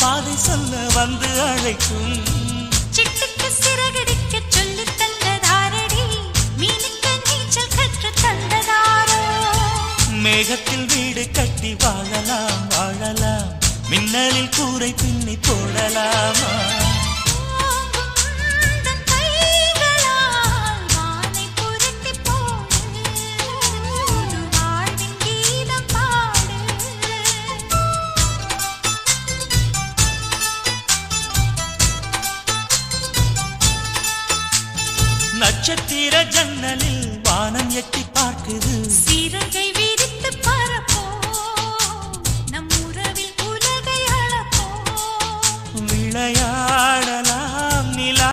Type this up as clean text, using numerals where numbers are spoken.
பாதை சொல்ல வந்து அழைக்கும். சிட்டுக்கு சிறகடிக்க சொல்லி தந்ததாரடி, மீனுக்கு நீச்சல் கற்று தந்ததாரோ. மேகத்தில் வீடு கட்டி வாழலாம் வாழலாம், மின்னலில் கூரை பின்னி போடலாமா? நட்சத்திர ஜன்னலில் வானம் எட்டி பார்க்குது, சீரகை